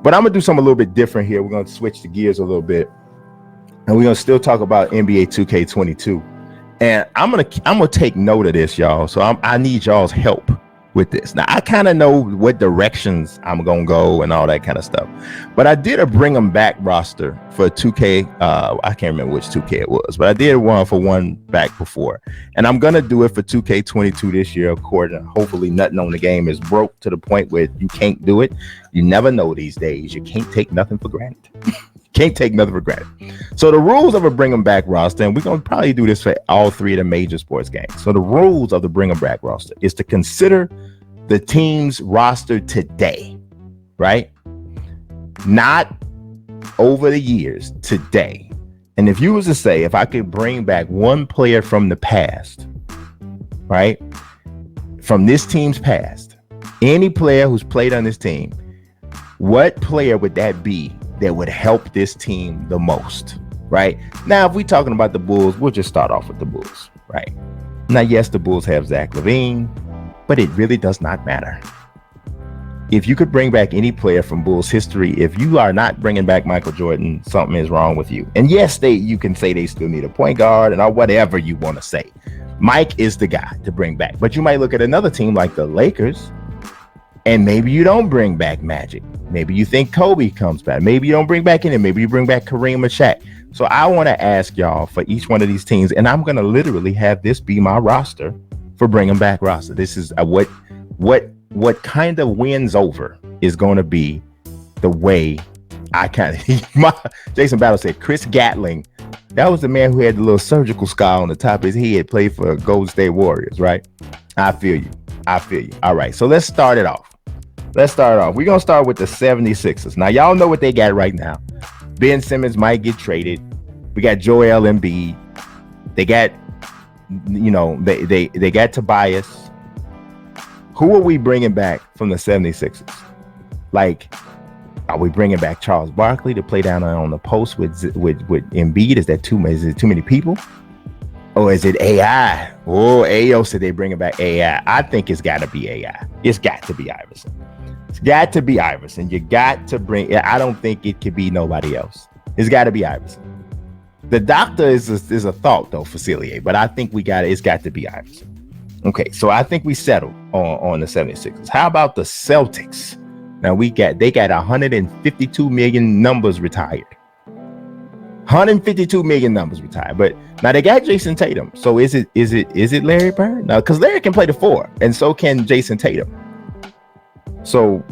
But I'm gonna do something a little bit different here. We're gonna switch the gears a little bit, and we're gonna still talk about NBA 2K22. And I'm gonna take note of this, y'all. So I need y'all's help with this. Now I kind of know what directions I'm gonna go and all that kind of stuff, but I did a bring them back roster for 2K. I can't remember which 2K it was, but I did one for one back before, and I'm gonna do it for 2K22 this year. According, hopefully nothing on the game is broke to the point where you can't do it. You never know these days. You can't take nothing for granted. Can't take nothing for granted. So the rules of a bring them back roster, and we're going to probably do this for all three of the major sports games. So the rules of the bring them back roster is to consider the team's roster today, right? Not over the years, today. And if you was to say, if I could bring back one player from the past, right? From this team's past, any player who's played on this team, what player would that be that would help this team the most, right? Now, if we're talking about the Bulls, we'll just start off with the Bulls, right? Now, yes, the Bulls have Zach LaVine, but it really does not matter. If you could bring back any player from Bulls history, if you are not bringing back Michael Jordan, something is wrong with you. And yes, you can say they still need a point guard and or whatever you want to say. Mike is the guy to bring back. But you might look at another team like the Lakers, and maybe you don't bring back Magic. Maybe you think Kobe comes back. Maybe you don't bring back any. Maybe you bring back Kareem or Shaq. So I want to ask y'all for each one of these teams, and I'm going to literally have this be my roster for bringing back roster. This is what kind of wins over is going to be the way I kind of. Jason Battle said Chris Gatling. That was the man who had the little surgical scar on the top of his head, played for Golden State Warriors, right? I feel you. All right, so let's start it off. We're going to start with the 76ers. Now, y'all know what they got right now. Ben Simmons might get traded. We got Joel Embiid. They got, they got Tobias. Who are we bringing back from the 76ers? Like, are we bringing back Charles Barkley to play down on the post with Embiid? Is it too many people? Or is it AI? Oh, Ayo said they bringing back AI. I think it's got to be AI. It's got to be Iverson. It's got to be Iverson. You got to bring. I don't think it could be nobody else. It's got to be Iverson. The doctor is a thought though, Facilier, but I think it's got to be Iverson. Okay, so I think we settled on the 76ers. How about the Celtics? Now they got 152 million numbers retired. 152 million numbers retired, but now they got Jason Tatum. So is it Larry Bird? No, because Larry can play the 4, and so can Jason Tatum. So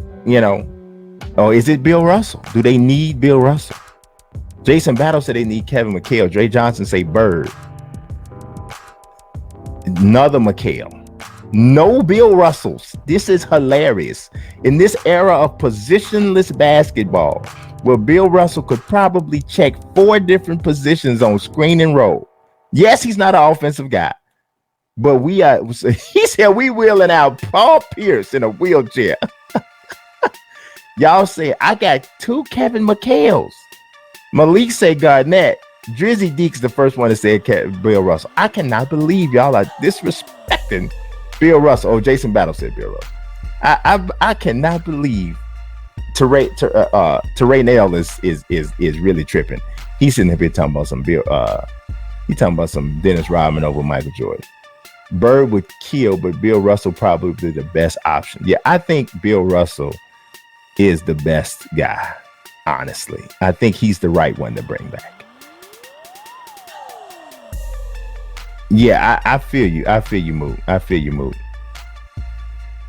or is it Bill Russell? Do they need Bill Russell? Jason Battle said they need Kevin McHale. Dre Johnson say Bird. Another McHale. No Bill Russells. This is hilarious. In this era of positionless basketball, where Bill Russell could probably check 4 different positions on screen and roll. Yes, he's not an offensive guy, but he said we wheeling out Paul Pierce in a wheelchair. Y'all say, I got 2 Kevin McHales. Malik said Garnett. Drizzy Deeks the first one to say Bill Russell. I cannot believe y'all are disrespecting Bill Russell. Oh, Jason Battle said Bill Russell. I cannot believe Teray Nail is really tripping. He's sitting here talking about some Dennis Rodman over Michael Jordan. Bird would kill, but Bill Russell probably the best option. Yeah, I think Bill Russell is the best guy. Honestly, I think he's the right one to bring back. Yeah, I feel you. I feel you, Moot.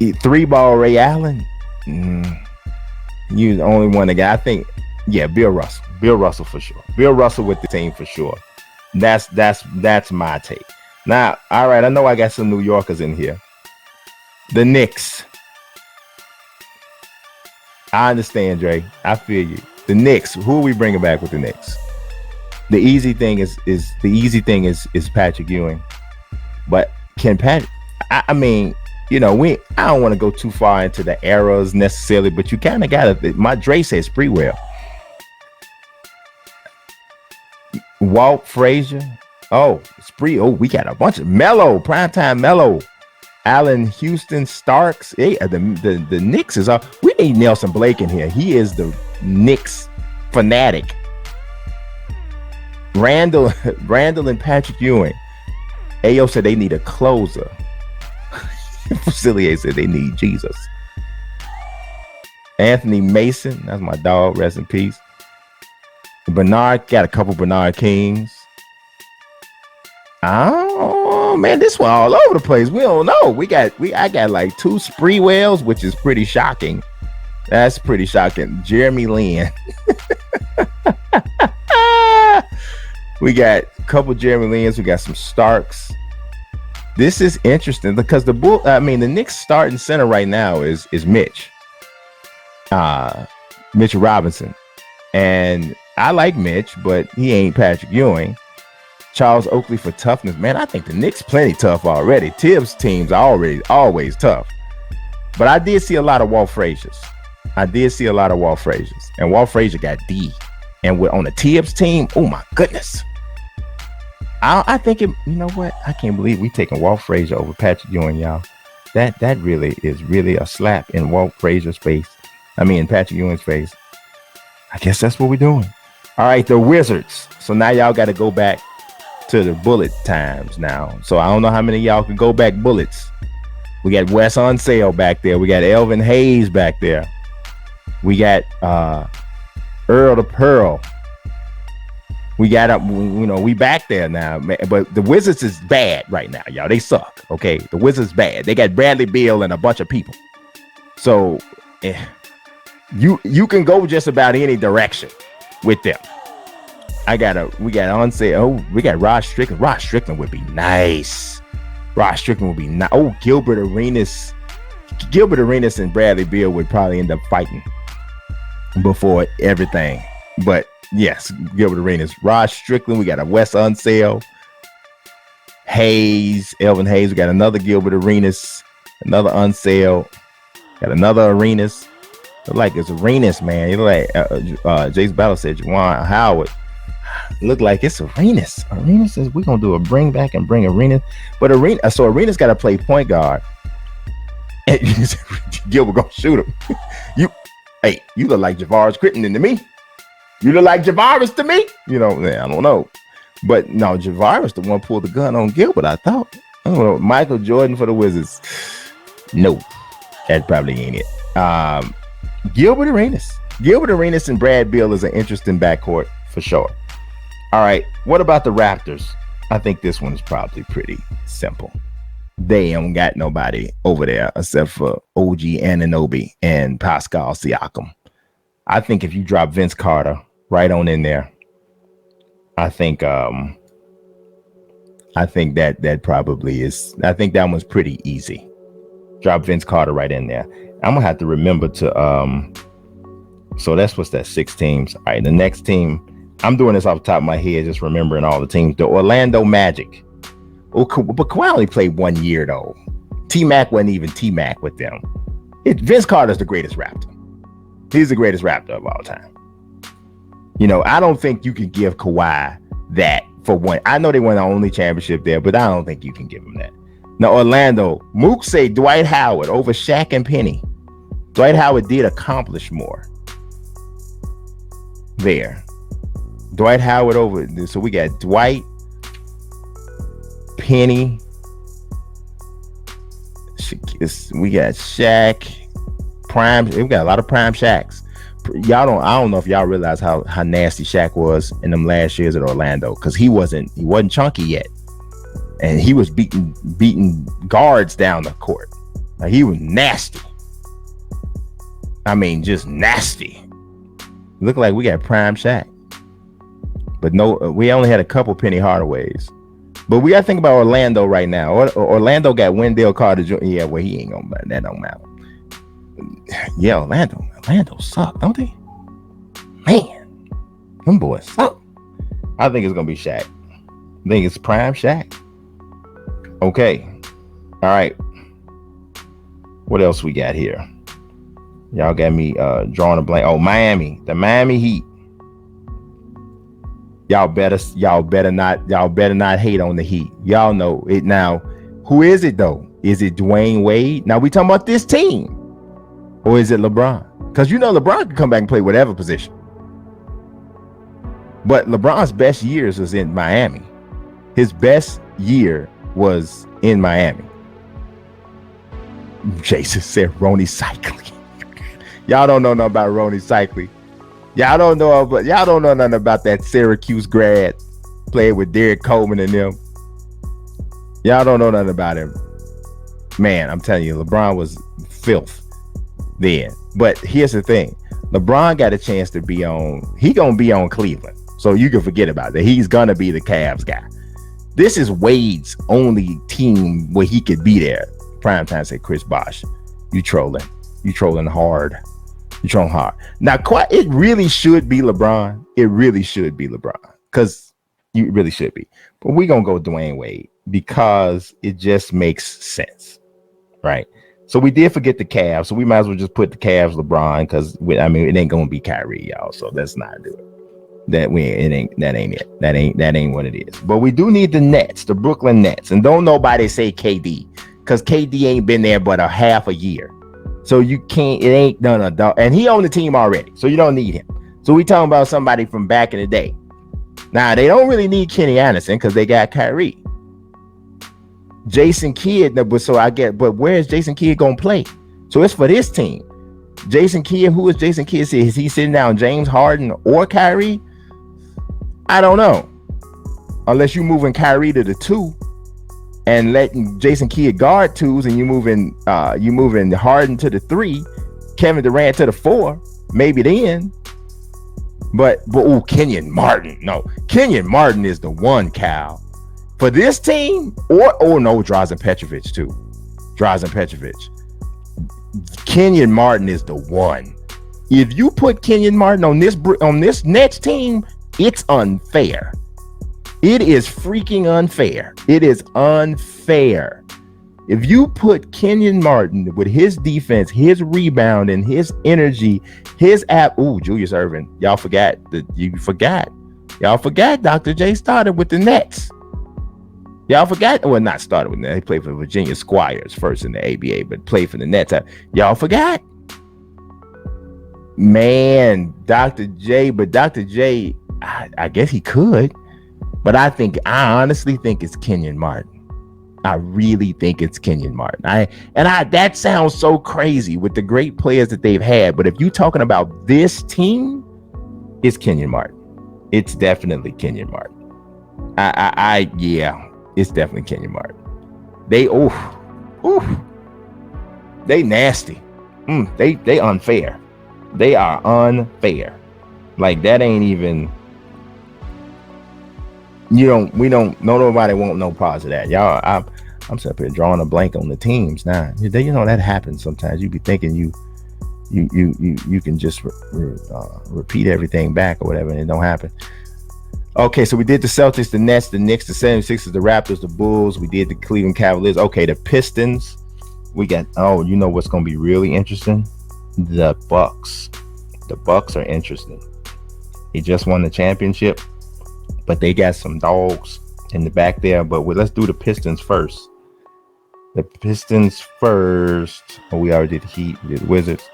3-ball Ray Allen. You the only one that got. I think, yeah, Bill Russell. Bill Russell for sure. Bill Russell with the team for sure. That's my take. Now, all right, I know I got some New Yorkers in here. The Knicks. I understand, Dre. I feel you. The Knicks. Who are we bringing back with the Knicks? The easy thing is Patrick Ewing. But can Patrick? I mean, I don't want to go too far into the eras necessarily, but you kind of gotta. My Dre says Sprewell. Walt Frazier. Oh, Spree. Oh, we got a bunch of Melo, primetime Melo. Allen Houston Starks. The Knicks is up. We need Nelson Blake in here. He is the Knicks fanatic. Randall and Patrick Ewing. Ayo said they need a closer. Facilier said they need Jesus. Anthony Mason, that's my dog, rest in peace. Bernard, got a couple Bernard Kings. Oh man, this one all over the place. We don't know. I got like 2 Spreewells, which is pretty shocking. That's pretty shocking. Jeremy Lin. We got a couple Jeremy Lins. We got some Starks. This is interesting because the Knicks starting center right now is Mitch Robinson, and I like Mitch, but he ain't Patrick Ewing. Charles Oakley for toughness, man. I think the Knicks plenty tough already. Tibbs teams are always tough, but I did see a lot of Walt Fraziers. And Walt Frazier got D, and we're on the Tibbs team. Oh my goodness. I think you know what? I can't believe we taking Walt Frazier over Patrick Ewing, y'all. That really is a slap in Walt Frazier's face. In Patrick Ewing's face. I guess that's what we're doing. All right, the Wizards. So now y'all got to go back to the bullet times now. So I don't know how many of y'all can go back bullets. We got Wes Unseld back there. We got Elvin Hayes back there. We got Earl the Pearl. We got we back there now, man. But the Wizards is bad right now, y'all. They suck. Okay, the Wizards bad. They got Bradley Beal and a bunch of people. So you can go just about any direction with them. We got Unseld. Oh, we got Rod Strickland. Rod Strickland would be nice. Oh, Gilbert Arenas and Bradley Beal would probably end up fighting before everything. But yes, Gilbert Arenas, Rod Strickland. We got a Wes Unseld, Hayes, Elvin Hayes. We got another Gilbert Arenas, another Unseld, got another Arenas. Look like it's Arenas, man. You look like Jason Battle said, Juwan Howard. Look like it's Arenas. Arenas says we're gonna do a bring back and bring Arenas, but Arenas got to play point guard. And Gilbert gonna shoot him. You look like Javaris Crittenton to me. You look like Javaris to me. I don't know. But no, Javaris the one pulled the gun on Gilbert, I thought. I don't know. Michael Jordan for the Wizards. No, that probably ain't it. Gilbert Arenas and Brad Beal is an interesting backcourt for sure. All right, what about the Raptors? I think this one is probably pretty simple. They don't got nobody over there except for OG Anunoby and Pascal Siakam. I think if you drop Vince Carter right on in there, I think that probably is. I think that one's pretty easy. Drop Vince Carter right in there. I'm gonna have to remember to so that's what's that 6 teams. All right, the next team. I'm doing this off the top of my head, just remembering all the teams. The Orlando Magic. Oh, but Kawhi only played 1 year though. T-Mac wasn't even T-Mac with them. Vince Carter's the greatest Raptor. He's the greatest Raptor of all time. I don't think you can give Kawhi that for one. I know they won the only championship there, but I don't think you can give him that. Now, Orlando, Mook say Dwight Howard over Shaq and Penny. Dwight Howard did accomplish more there. Dwight Howard over. So we got Dwight, Penny. We got Shaq, Prime. We got a lot of Prime Shaqs. I don't know if y'all realize how nasty Shaq was in them last years at Orlando, because he wasn't chunky yet, and he was beating guards down the court. Like, he was nasty. Just nasty. Look like we got Prime Shaq. But no, we only had a couple Penny Hardaways. But we got to think about Orlando right now. Orlando got Wendell Carter Jr. Yeah, well, he ain't gonna. That don't matter. Yeah, Orlando suck, don't they? Man, them boys suck. I think it's gonna be Shaq. I think it's Prime Shaq. Okay, all right. What else we got here? Y'all got me drawing a blank. Oh, Miami, the Miami Heat. Y'all better not hate on the Heat. Y'all know it now. Who is it though? Is it Dwayne Wade? Now we talking about this team. Or is it LeBron? Because you know LeBron can come back and play whatever position. But LeBron's best years was in Miami. His best year was in Miami. Jason said Ronnie Cycli. Y'all don't know nothing about Ronnie Cycli. Y'all don't know nothing about that Syracuse grad played with Derek Coleman and them. Y'all don't know nothing about him. Man, I'm telling you, LeBron was filth then. But here's the thing. LeBron got a chance to be on. He gonna be on Cleveland. So you can forget about that. He's gonna be the Cavs guy. This is Wade's only team where he could be there. Primetime said Chris Bosh. You trolling. You trolling hard. You trolling hard. Now, it really should be LeBron. It really should be LeBron. Because you really should be. But we're gonna go Dwayne Wade because it just makes sense. Right? So we did forget the Cavs. So we might as well just put the Cavs LeBron because it ain't gonna be Kyrie, y'all. So let's not do it. That ain't it. That ain't what it is. But we do need the Nets, the Brooklyn Nets. And don't nobody say KD, because KD ain't been there but a half a year. So you can't, it ain't done a dog. And he on the team already. So you don't need him. So we talking about somebody from back in the day. Now they don't really need Kenny Anderson because they got Kyrie. Jason Kidd, but where is Jason Kidd gonna play? So it's for this team. Jason Kidd, who is Jason Kidd? Is he sitting down James Harden or Kyrie? I don't know. Unless you moving Kyrie to the 2 and letting Jason Kidd guard 2s, and you moving Harden to the 3, Kevin Durant to the 4, maybe then. But Kenyon Martin. No, Kenyon Martin is the one, Cal. For this team, or no, Drazen Petrovic too. Drazen Petrovic. Kenyon Martin is the one. If you put Kenyon Martin on this Nets team, it's unfair. It is freaking unfair. It is unfair. If you put Kenyon Martin with his defense, his rebound, and his energy, Julius Erving. Y'all forgot. Y'all forgot Dr. J started with the Nets. Y'all forgot. Well, not started with the Nets. He played for Virginia Squires first in the ABA, but played for the Nets. Y'all forgot. Man, Dr. J, I guess he could. But I honestly think it's Kenyon Martin. I really think it's Kenyon Martin. That sounds so crazy with the great players that they've had. But if you're talking about this team, it's Kenyon Martin. It's definitely Kenyon Martin. It's definitely Kenyon Martin. They nasty. They unfair. They are unfair. Like that ain't even. Nobody won't know parts of that. Y'all, I'm sitting up here drawing a blank on the teams now. You know that happens sometimes. You be thinking you can just repeat everything back or whatever, and it don't happen. Okay, so we did the Celtics, the Nets, the Knicks, the 76ers, the Raptors, the Bulls. We did the Cleveland Cavaliers. Okay, the Pistons. We got, you know what's going to be really interesting? The Bucks. The Bucks are interesting. He just won the championship, but they got some dogs in the back there. But let's do the Pistons first. The Pistons first. Oh, we already did the Heat. We did the Wizards.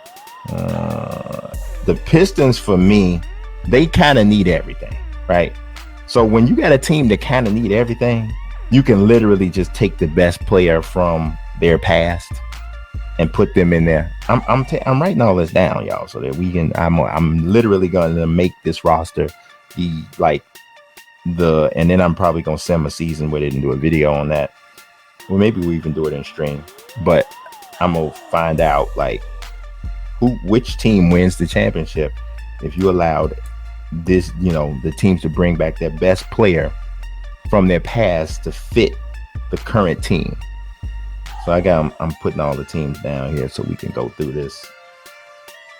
The Pistons, for me, they kind of need everything, right? So when you got a team that kind of need everything, you can literally just take the best player from their past and put them in there. I'm writing all this down, y'all, so that we can. I'm literally going to make this roster be like and then I'm probably gonna send a season with it and do a video on that. Well, maybe we even do it in stream. But I'm gonna find out like which team wins the championship if you allowed this, the teams to bring back their best player from their past to fit the current team. So I'm putting all the teams down here so we can go through this.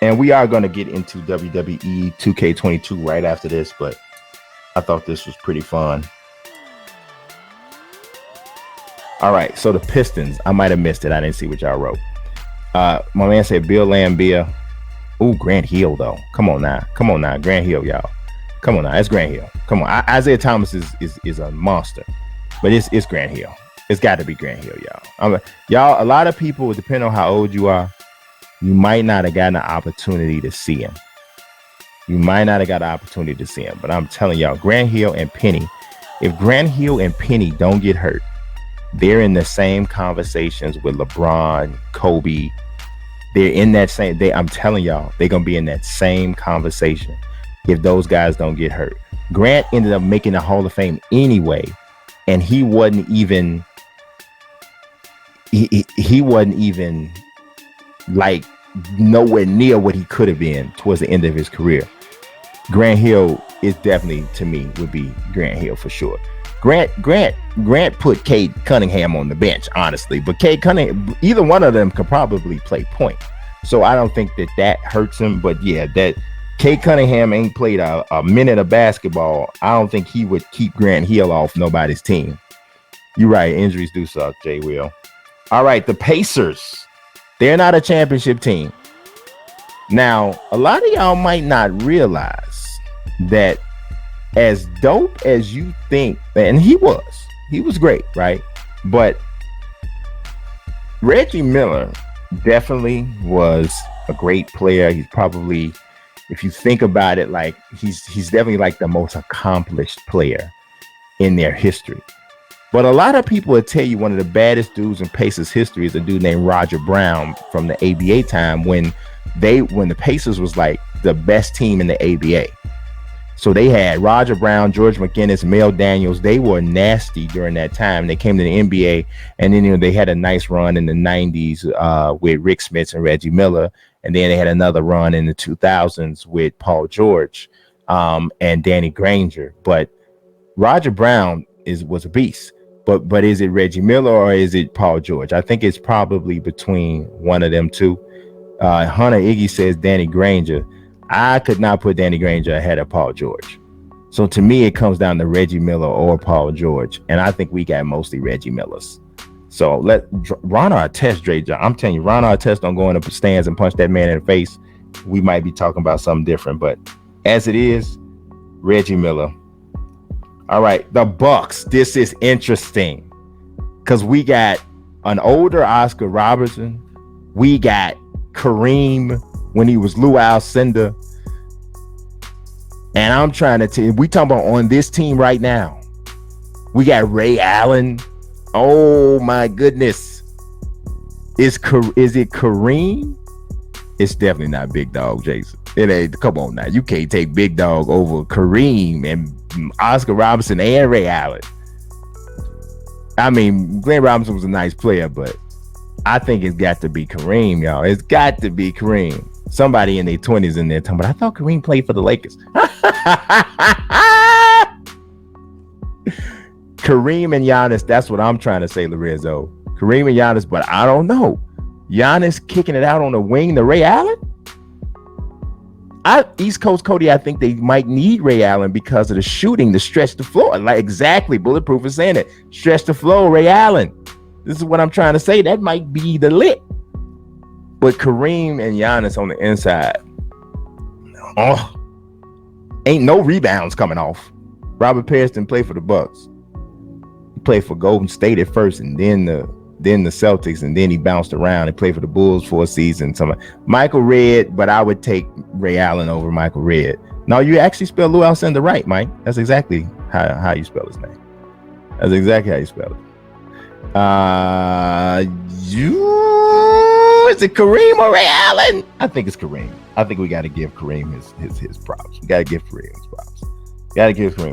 And we are gonna get into WWE 2K22 right after this, but I thought this was pretty fun. All right, so the Pistons. I might have missed it. I didn't see what y'all wrote. My man said Bill Laimbeer. Ooh, Grant Hill, though. Come on now. Grant Hill, y'all. Come on now. It's Grant Hill. Come on. Isaiah Thomas is a monster. But it's Grant Hill. It's got to be Grant Hill, y'all. Y'all, a lot of people, depending on how old you are, you might not have gotten an opportunity to see him. But I'm telling y'all, Grant Hill and Penny, if Grant Hill and Penny don't get hurt, they're in the same conversations with LeBron, Kobe. They're in that same, I'm telling y'all, they're going to be in that same conversation if those guys don't get hurt. Grant ended up making the Hall of Fame anyway, and he wasn't even like nowhere near what he could have been towards the end of his career. Grant Hill is definitely, to me, would be Grant Hill for sure. Grant put Cade Cunningham on the bench, honestly, but Cade Cunningham, either one of them could probably play point, so I don't think that hurts him. But yeah, that Cade Cunningham ain't played a minute of basketball. I don't think he would keep Grant Hill off nobody's team. You're right, injuries do suck, Jay Will. All right, the Pacers. They're not a championship team. Now, a lot of y'all might not realize that as dope as you think, and he was great, right? But Reggie Miller definitely was a great player. He's probably, if you think about it, like he's definitely like the most accomplished player in their history. But a lot of people would tell you one of the baddest dudes in Pacers history is a dude named Roger Brown from the ABA time when the Pacers was like the best team in the ABA. So they had Roger Brown, George McGinnis, Mel Daniels. They were nasty during that time. They came to the NBA, and then they had a nice run in the 90s with Rick Smits and Reggie Miller. And then they had another run in the 2000s with Paul George and Danny Granger. But Roger Brown was a beast. But is it Reggie Miller or is it Paul George? I think it's probably between one of them two. Hunter Iggy says Danny Granger. I could not put Danny Granger ahead of Paul George. So to me, it comes down to Reggie Miller or Paul George. And I think we got mostly Reggie Millers. So let Ron Artest, Dre John. I'm telling you, Ron Artest don't go in the stands and punch that man in the face. We might be talking about something different. But as it is, Reggie Miller. All right, the Bucks. This is interesting because we got an older Oscar Robertson. We got Kareem when he was Lou Alcindor. And I'm trying to tell you, we talking about on this team right now. We got Ray Allen. Oh my goodness. Is it Kareem? It's definitely not Big Dog, Jason. It ain't. Come on now. You can't take Big Dog over Kareem and Oscar Robertson and Ray Allen. I mean, Glenn Robinson was a nice player, but I think it's got to be Kareem, y'all. It's got to be Kareem. Somebody in their 20s in there talking, but I thought Kareem played for the Lakers. Kareem and Giannis, that's what I'm trying to say, Lorenzo. Kareem and Giannis, but I don't know. Giannis kicking it out on the wing to Ray Allen? East Coast Cody, I think they might need Ray Allen because of the shooting, to stretch the floor. Like exactly, Bulletproof is saying it. Stretch the floor, Ray Allen. This is what I'm trying to say. That might be the lit. But Kareem and Giannis on the inside, ain't no rebounds coming off. Robert Parrish didn't play for the Bucks. He played for Golden State at first, and then the Celtics, and then he bounced around and played for the Bulls for a season. Michael Redd, but I would take Ray Allen over Michael Redd. No, you actually spell Lou Alcindor right, Mike. That's exactly how you spell his name. That's exactly how you spell it. Is it Kareem or Ray Allen? I think it's Kareem. I think we got to give Kareem his props. We got to give Kareem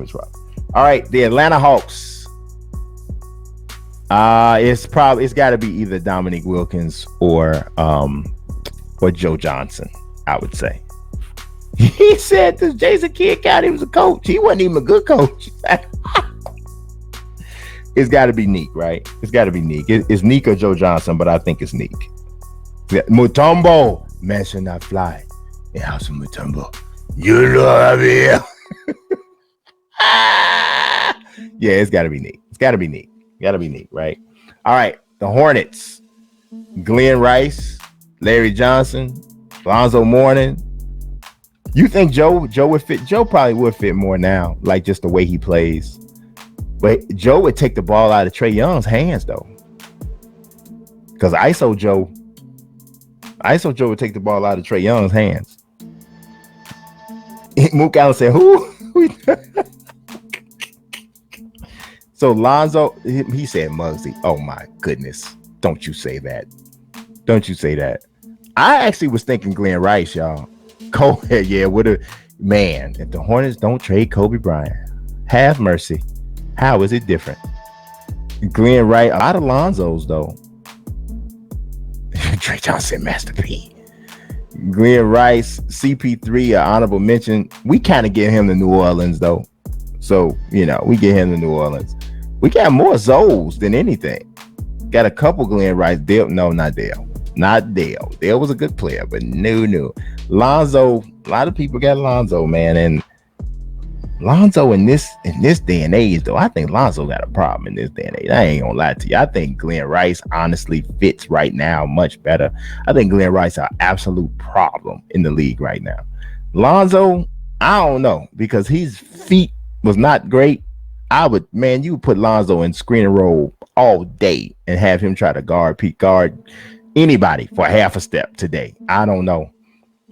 his props. All right, the Atlanta Hawks. It's got to be either Dominique Wilkins or Joe Johnson, I would say. He said this Jason Kidd County was a coach. He wasn't even a good coach. It's got to be Neek, right? It's got to be Neek. It's Neek or Joe Johnson, but I think it's Neek. Mutombo, man should not fly. In House of Mutombo, you know what I mean? Yeah, it's got to be Neek. It's got to be Neek. Got to be Neek, right? All right, the Hornets. Glenn Rice, Larry Johnson, Lonzo Mourning. You think Joe would fit? Joe probably would fit more now, like just the way he plays. But Joe would take the ball out of Trae Young's hands though. Because ISO Joe would take the ball out of Trae Young's hands. Mook Allen said, who? So Lonzo, he said Muggsy. Oh my goodness. Don't you say that. Don't you say that. I actually was thinking Glenn Rice, y'all. Yeah, what a man. If the Hornets don't trade Kobe Bryant, have mercy. How is it different? Glenn Rice, a lot of Lonzos though. Trey Johnson, Master P. Glenn Rice, CP3, an honorable mention. We kind of get him to New Orleans though. So, we get him to New Orleans. We got more Zoes than anything. Got a couple Glenn Rice. Dale, no, not Dale. Not Dale. Dale was a good player, but no. Lonzo, a lot of people got Lonzo, man. And Lonzo in this day and age, though, I think Lonzo got a problem in this day and age. I ain't gonna lie to you. I think Glenn Rice honestly fits right now much better. I think Glenn Rice is an absolute problem in the league right now. Lonzo, I don't know, because his feet was not great. You put Lonzo in screen and roll all day and have him try to guard anybody for half a step today. I don't know.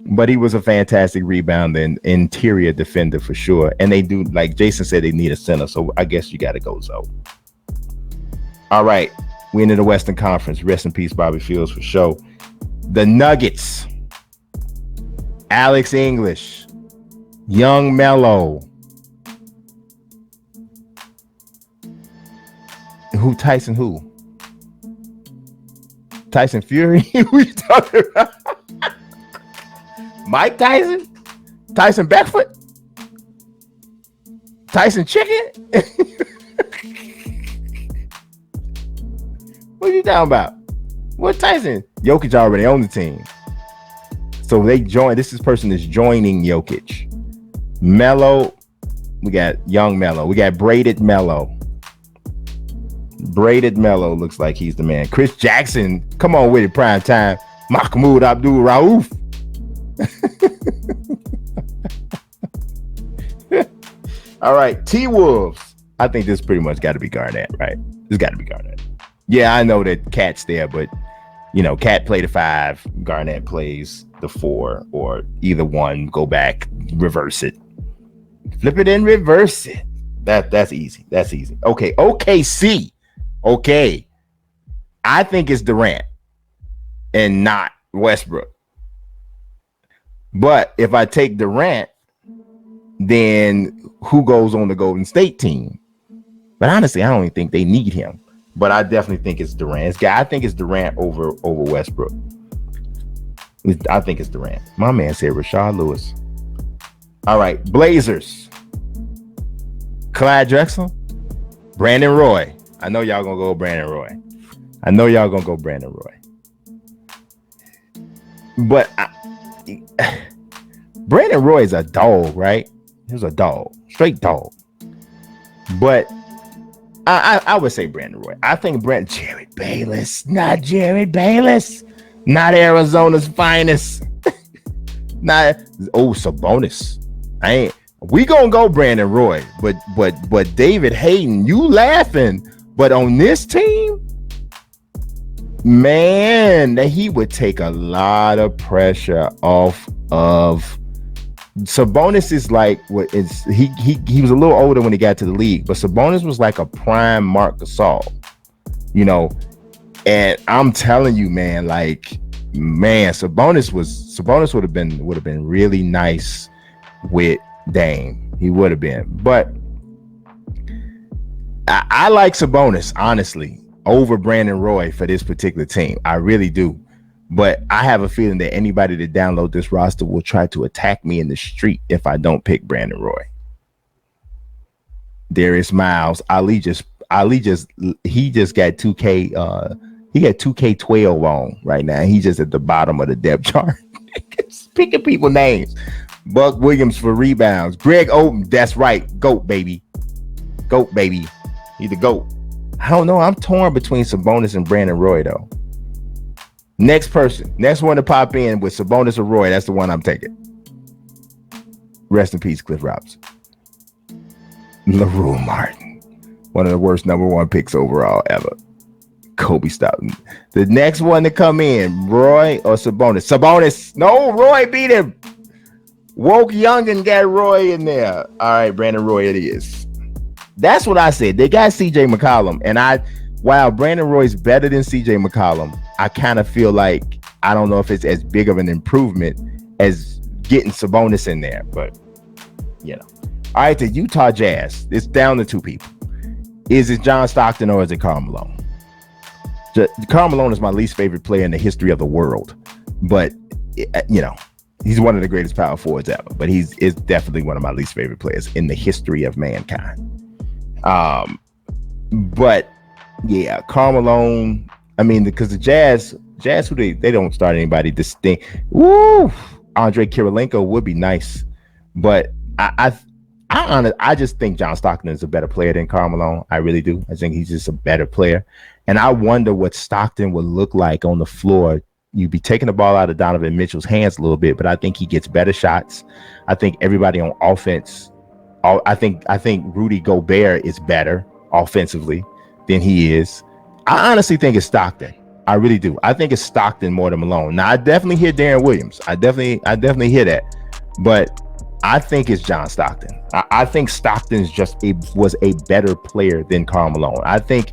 But he was a fantastic rebounder and interior defender for sure. And they do, like Jason said, they need a center. So I guess you got to go Zoe. All right. We into the Western Conference. Rest in peace, Bobby Fields, for sure. The Nuggets. Alex English. Young Melo. Tyson Fury? Who you talking about? Mike Tyson? Tyson Backfoot? Tyson Chicken? What are you talking about? What Tyson? Jokic already on the team. So they join. This person is joining Jokic. Melo. We got young Melo. We got braided Melo. Braided Melo looks like he's the man. Chris Jackson. Come on with it, prime time. Mahmoud Abdul Rauf. All right, T-Wolves. I think this pretty much got to be Garnett, right? This got to be Garnett. Yeah, I know that Cat's there, but Cat played the 5, Garnett plays the 4, or either one. Go back, reverse it, flip it and reverse it. That's easy. That's easy. Okay, OKC. Okay, I think it's Durant and not Westbrook. But if I take Durant, then who goes on the Golden State team? But honestly, I don't even think they need him. But I definitely think it's Durant. I think it's Durant over Westbrook. I think it's Durant. My man said Rashard Lewis. All right, Blazers. Clyde Drexler, Brandon Roy. I know y'all gonna go Brandon Roy. But Brandon Roy is a dog, right? He was a dog, straight dog. But I would say Brandon Roy. I think Jared Bayless, not Arizona's finest. Sabonis. We gonna go Brandon Roy, but David Hayden, you laughing? But on this team, man, that he would take a lot of pressure off of. Sabonis is like what is he was a little older when he got to the league, but Sabonis was like a prime Marc Gasol, and I'm telling you, man, Sabonis would have been really nice with Dame. He would have been, but I like Sabonis honestly over Brandon Roy for this particular team. I really do. But I have a feeling that anybody that download this roster will try to attack me in the street if I don't pick Brandon Roy. Darius Miles, he just got 2K. He got 2K12 on right now. He's just at the bottom of the depth chart. Picking people names. Buck Williams for rebounds. Greg Oden, that's right. Goat baby. He's the GOAT. I don't know. I'm torn between Sabonis and Brandon Roy though. Next one to pop in with Sabonis or Roy, that's the one I'm taking. Rest in peace, Cliff Robinson. LaRue Martin. One of the worst number one picks overall ever. Kobe Stockton. The next one to come in, Roy or Sabonis? Sabonis. No, Roy beat him. Woke Young and got Roy in there. All right, Brandon Roy it is. That's what I said. They got CJ McCollum. And while Brandon Roy's better than CJ McCollum, I kind of feel like, I don't know if it's as big of an improvement as getting Sabonis in there. But, you know. All right, the Utah Jazz. It's down to two people. Is it John Stockton or is it Karl Malone? Karl Malone is my least favorite player in the history of the world. But, you know, he's one of the greatest power forwards ever. But is definitely one of my least favorite players in the history of mankind. But, yeah, Karl Malone, I mean, because the Jazz, who they don't start anybody distinct. Woo! Andre Kirilenko would be nice. But I just think John Stockton is a better player than Karl Malone. I really do. I think he's just a better player. And I wonder what Stockton would look like on the floor. You'd be taking the ball out of Donovan Mitchell's hands a little bit, but I think he gets better shots. I think everybody on offense, I think Rudy Gobert is better offensively than he is. I honestly think it's Stockton. I really do. I think it's Stockton more than Malone. Now, I definitely hear Darren Williams. I definitely hear that. But I think it's John Stockton. I think Stockton was a better player than Karl Malone. I think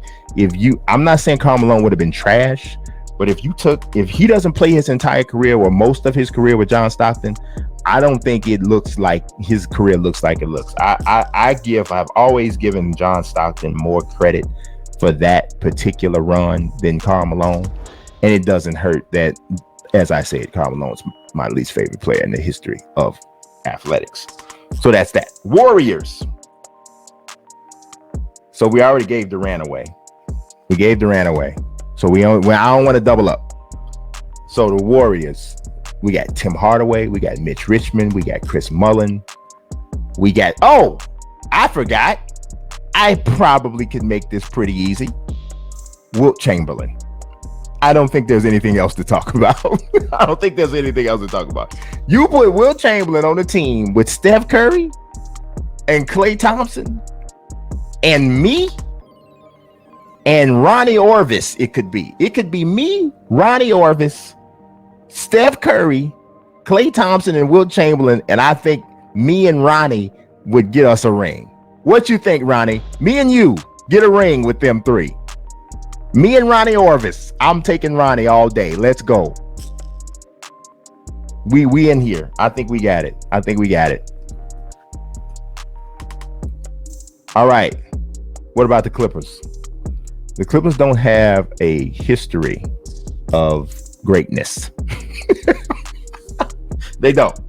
I'm not saying Karl Malone would have been trash, but if he doesn't play his entire career or most of his career with John Stockton, I don't think it looks like his career looks like it looks. I've always given John Stockton more credit for that particular run than Karl Malone. And it doesn't hurt that, as I said, Karl Malone's my least favorite player in the history of athletics. So that's that. Warriors. So we already gave Durant away. So I don't want to double up. So the Warriors, we got Tim Hardaway, we got Mitch Richmond, we got Chris Mullin, we got, I forgot. I probably could make this pretty easy. Wilt Chamberlain. I don't think there's anything else to talk about. You put Wilt Chamberlain on the team with Steph Curry and Klay Thompson and me and Ronnie Orvis. It could be me, Ronnie Orvis, Steph Curry, Klay Thompson, and Wilt Chamberlain. And I think me and Ronnie would get us a ring. What you think, Ronnie? Me and you get a ring with them three. Me and Ronnie Orvis. I'm taking Ronnie all day. Let's go. We in here. I think we got it. All right. What about the Clippers? The Clippers don't have a history of greatness. They don't.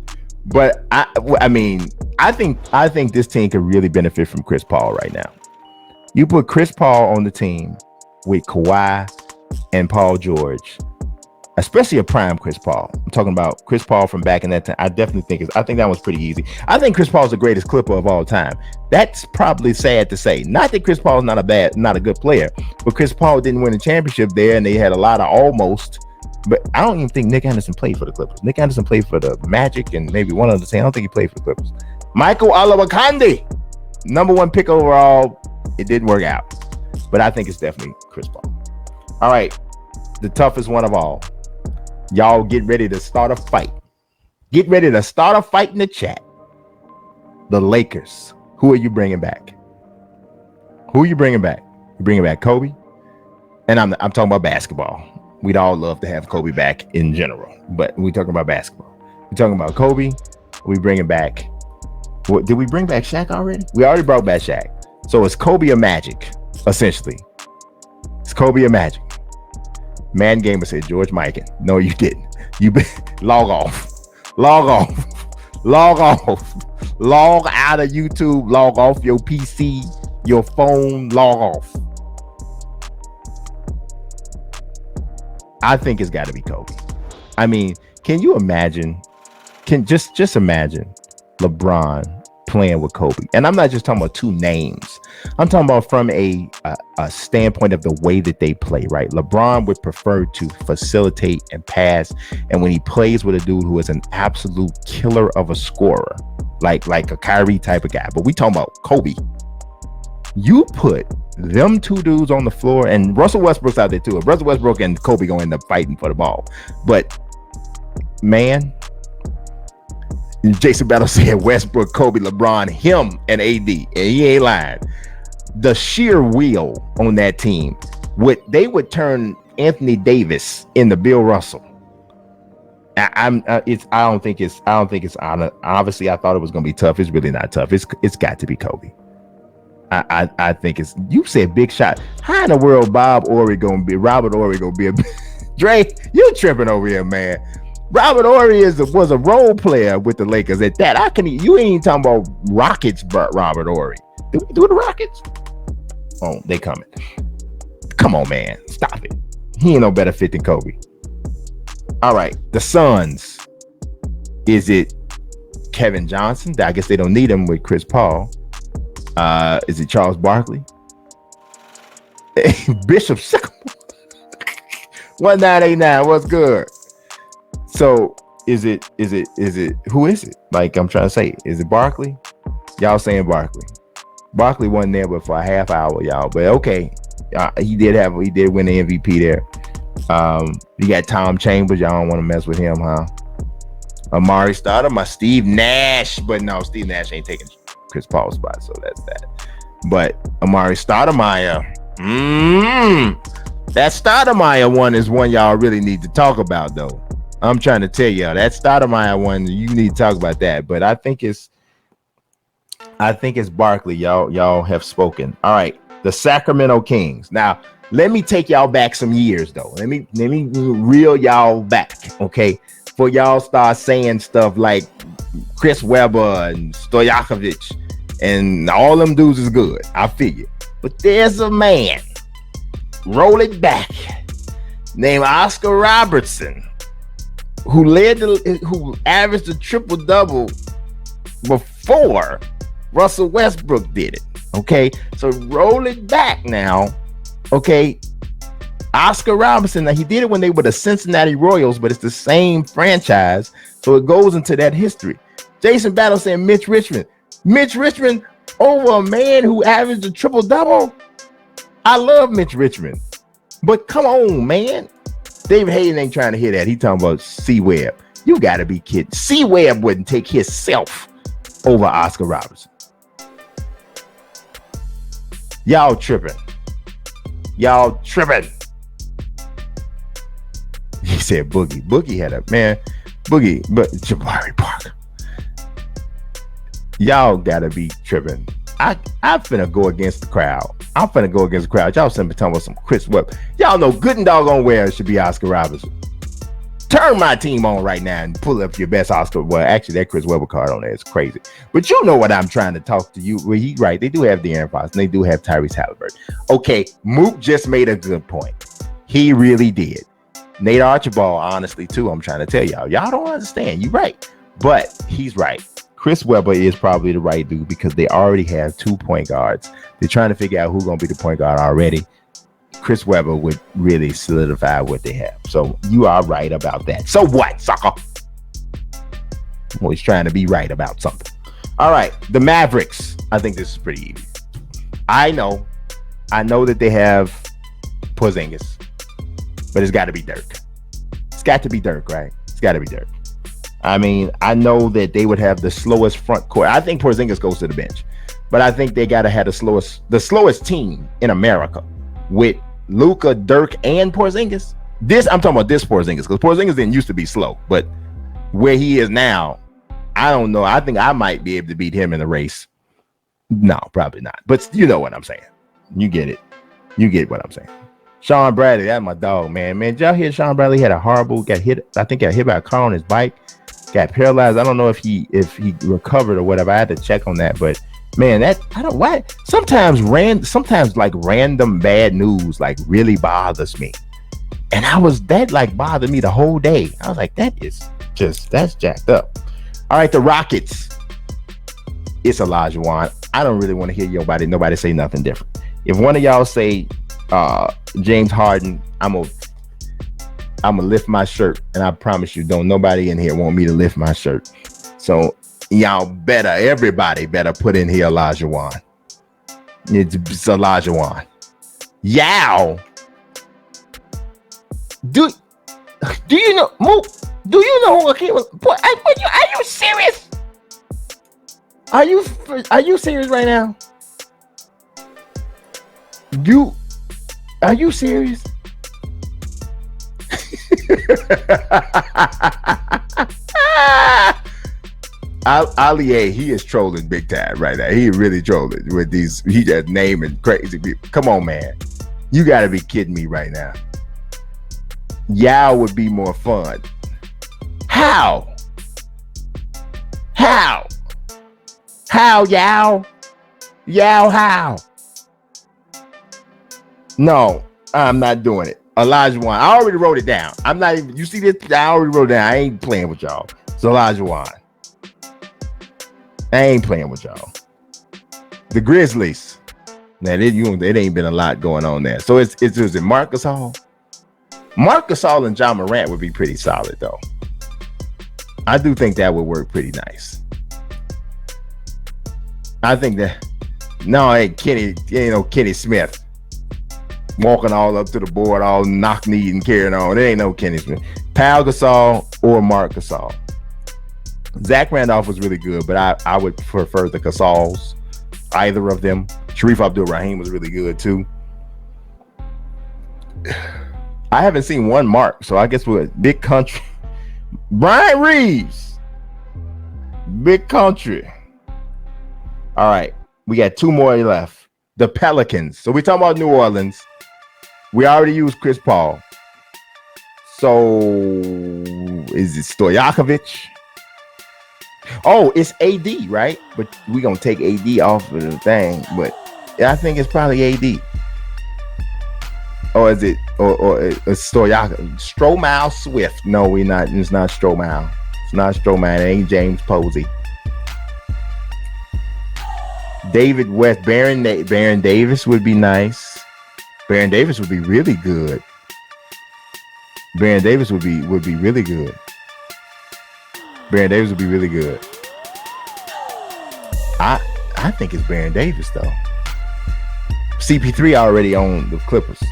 But I mean, I think this team could really benefit from Chris Paul right now. You put Chris Paul on the team with Kawhi and Paul George, especially a prime Chris Paul. I'm talking about Chris Paul from back in that time. I think that was pretty easy. I think Chris Paul's the greatest Clipper of all time. That's probably sad to say. Not that Chris Paul's not a good player, but Chris Paul didn't win a championship there, and they had a lot of almost. But I don't even think Nick Anderson played for the Clippers. Nick Anderson played for the Magic and maybe one other team. I don't think he played for the Clippers. Michael Olowokandi, number one pick overall. It didn't work out, but I think it's definitely Chris Paul. All right, the toughest one of all. Y'all get ready to start a fight. Get ready to start a fight in the chat. The Lakers. Who are you bringing back? You bringing back Kobe? And I'm talking about basketball. We'd all love to have Kobe back in general, but we're talking about basketball. We're talking about Kobe. We bringing back. What did we bring back? Shaq already? We already brought back Shaq. So it's Kobe or Magic, essentially. It's Kobe or Magic. Man Gamer said George Mikan. No, you didn't. You log off. Log out of YouTube. Log off your PC, your phone. Log off. I think it's got to be Kobe. I mean, can you imagine? Just imagine LeBron playing with Kobe. And I'm not just talking about two names. I'm talking about from a standpoint of the way that they play, right? LeBron would prefer to facilitate and pass. And when he plays with a dude who is an absolute killer of a scorer, like a Kyrie type of guy, but we talking about Kobe. You put them two dudes on the floor, and Russell Westbrook's out there too. Russell Westbrook and Kobe gonna end up fighting for the ball. But man, Jason Battle said Westbrook, Kobe, LeBron, him, and AD, and he ain't lying. The sheer will on that team, they would turn Anthony Davis into Bill Russell. I don't think it's honest. Obviously, I thought it was gonna be tough. It's really not tough. It's got to be Kobe. I think it's, you said big shot. How in the world Robert Horry gonna be a Dre? You tripping over here, man. Robert Horry was a role player with the Lakers at that. You ain't even talking about Rockets, but Robert Horry. Do we do the Rockets? Oh, they coming. Come on, man. Stop it. He ain't no better fit than Kobe. All right, the Suns. Is it Kevin Johnson? I guess they don't need him with Chris Paul. Is it Charles Barkley? Bishop Sycamore. 1989. What's good? So is it who is it? Like, I'm trying to say, is it Barkley? Y'all saying Barkley. Barkley wasn't there but for a half hour, y'all. But okay, he did win the MVP there. You got Tom Chambers. Y'all don't want to mess with him, huh? Amari Stoudemire, Steve Nash, but no, Steve Nash ain't taking Chris Paul's spot, so that's that. But Amari Stoudemire, that Stoudemire one is one y'all really need to talk about, though. I'm trying to tell y'all that Stoudemire one, you need to talk about that. But I think it's Barkley. Y'all have spoken. All right, the Sacramento Kings. Now, let me take y'all back some years, though. Let me reel y'all back, okay? For y'all start saying stuff like Chris Webber and Stojakovic and all them dudes is good. I figure. But there's a man, roll it back, named Oscar Robertson, who averaged a triple-double before Russell Westbrook did it. Okay, so roll it back now. Okay, Oscar Robertson. Now, he did it when they were the Cincinnati Royals, but it's the same franchise, so it goes into that history. Jason Battle saying Mitch Richmond. Mitch Richmond over a man who averaged a triple-double. I love Mitch Richmond, but come on, man. David Hayden ain't trying to hear that. He talking about C-Webb. You got to be kidding. C-Webb wouldn't take himself over Oscar Robertson. Y'all tripping. He said Boogie. Boogie had a man. Boogie, but Jabari Parker. Y'all gotta be tripping. I'm finna go against the crowd. Y'all sitting talking about some Chris Webber. Y'all know good and doggone well it should be Oscar Robertson. Turn my team on right now and pull up your best Oscar. Well, actually, that Chris Webber card on there is crazy. But you know what I'm trying to talk to you. Well, he's right. They do have De'Aaron Fox and they do have Tyrese Halliburton. Okay, Mook just made a good point. He really did. Nate Archibald, honestly, too, I'm trying to tell y'all. Y'all don't understand. You're right. But he's right. Chris Webber is probably the right dude because they already have 2 point guards. They're trying to figure out who's going to be the point guard already. Chris Webber would really solidify what they have. So you are right about that. So what, sucker? I'm always trying to be right about something. All right, the Mavericks. I think this is pretty easy. I know that they have Porzingis, but it's got to be Dirk. It's got to be Dirk, right? It's got to be Dirk. I mean, I know that they would have the slowest front court. I think Porzingis goes to the bench, but I think they got to have the slowest team in America with Luka, Dirk, and Porzingis. I'm talking about this Porzingis because Porzingis didn't used to be slow, but where he is now, I don't know. I think I might be able to beat him in the race. No, probably not. But you know what I'm saying. You get it. You get what I'm saying. Sean Bradley, that's my dog, man. Did y'all hear Sean Bradley got hit by a car on his bike, got paralyzed. I don't know if he recovered or whatever. I had to check on that, but man, sometimes like random bad news like really bothers me. And that bothered me the whole day. I was like, that's jacked up. All right, the Rockets. It's Olajuwon. I don't really want to hear nobody say nothing different. If one of y'all say James Harden, I'm gonna lift my shirt, and I promise you, don't nobody in here want me to lift my shirt. So everybody better put in here Olajuwon. It's Elijah Wan. Yow. Do you know? Do you know who came? Boy, are you serious? Are you serious right now? Are you serious? Ali, he is trolling big time right now. He really trolling with these. He just naming crazy people. Come on, man. You got to be kidding me right now. Yao would be more fun. How? Yao? Yao, how? No, I'm not doing it. Elijah Wan. I already wrote it down. I'm not even. You see this? I already wrote it down. I ain't playing with y'all. It's Elijah Wan. I ain't playing with y'all. The Grizzlies. Now, it ain't been a lot going on there. So is it Marc Gasol? Marc Gasol and John Morant would be pretty solid, though. I do think that would work pretty nice. I think that. No, ain't Kenny Smith walking all up to the board, all knock-kneed and carrying on. There ain't no Kenny Smith. Pau Gasol or Marc Gasol. Zach Randolph was really good, but I would prefer the Gasols, either of them. Sharif Abdul-Rahim was really good too. I haven't seen one Mark, so I guess we're Big Country. Brian Reeves. Big Country. All right, we got two more left. The Pelicans. So we're talking about New Orleans. We already used Chris Paul. So is it Stojakovic? Oh, it's AD, right? But we're going to take AD off of the thing. But I think it's probably AD. Or is it or Stojakovic? Stromile Swift. No, we're not. It's not Stromile. It's not Stromile. It ain't James Posey. David West. Baron Davis would be nice. Baron Davis would be really good. Baron Davis would be really good. Baron Davis would be really good. I think it's Baron Davis though. CP3 already owned the Clippers.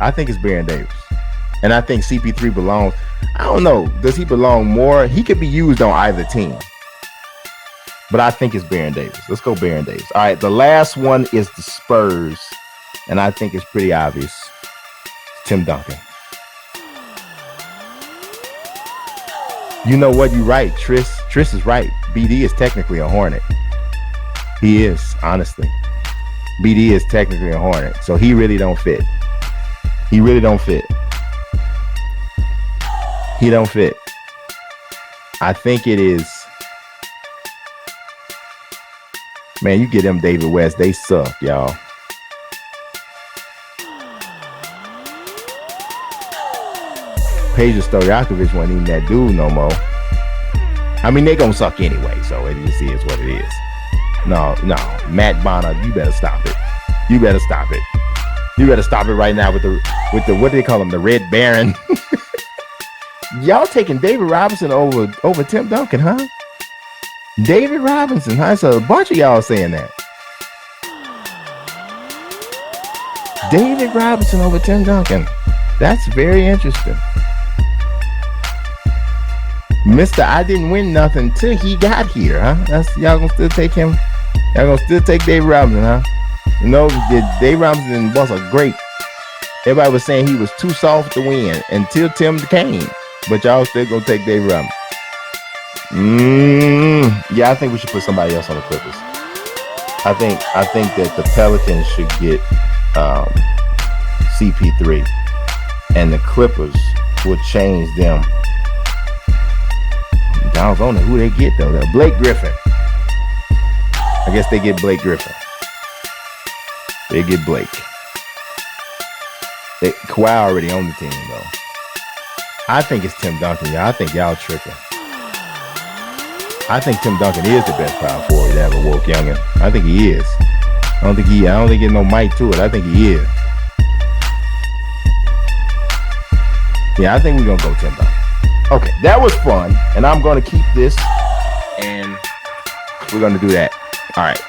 I think it's Baron Davis. And I think CP3 belongs. I don't know. Does he belong more? He could be used on either team. But I think it's Baron Davis. Let's go Baron Davis. All right. The last one is the Spurs. And I think it's pretty obvious. It's Tim Duncan. You know what? You're right. Tris is right. BD is technically a Hornet. He is, honestly. BD is technically a Hornet. So he really don't fit. He really don't fit. He don't fit. I think it is. Man, you get them David West. They suck, y'all. Peja Stojakovic wasn't even that dude no more. I mean, they gonna suck anyway, so it just is what it is. No, Matt Bonner, you better stop it. You better stop it. You better stop it right now with the what do they call him? The Red Baron. Y'all taking David Robinson over Tim Duncan, huh? David Robinson, huh? So a bunch of y'all saying that. David Robinson over Tim Duncan. That's very interesting. Mr. I didn't win nothing till he got here, huh? That's y'all gonna still take him. Y'all gonna still take David Robinson, huh? You know, David Robinson was a great. Everybody was saying he was too soft to win until Tim came, but y'all still gonna take David Robinson. Yeah, I think we should put somebody else on the Clippers. I think that the Pelicans should get CP3, and the Clippers will change them. I don't know who they get though. Blake Griffin. I guess they get Blake Griffin. They get Blake. Kawhi already on the team though. I think it's Tim Duncan. Yeah, I think y'all tripping. I think Tim Duncan is the best power forward to ever walk youngin. I think he is. I don't think there's no might to it. I think he is. Yeah, I think we're gonna go Tim Duncan. Okay, that was fun, and I'm going to keep this, and we're going to do that. All right.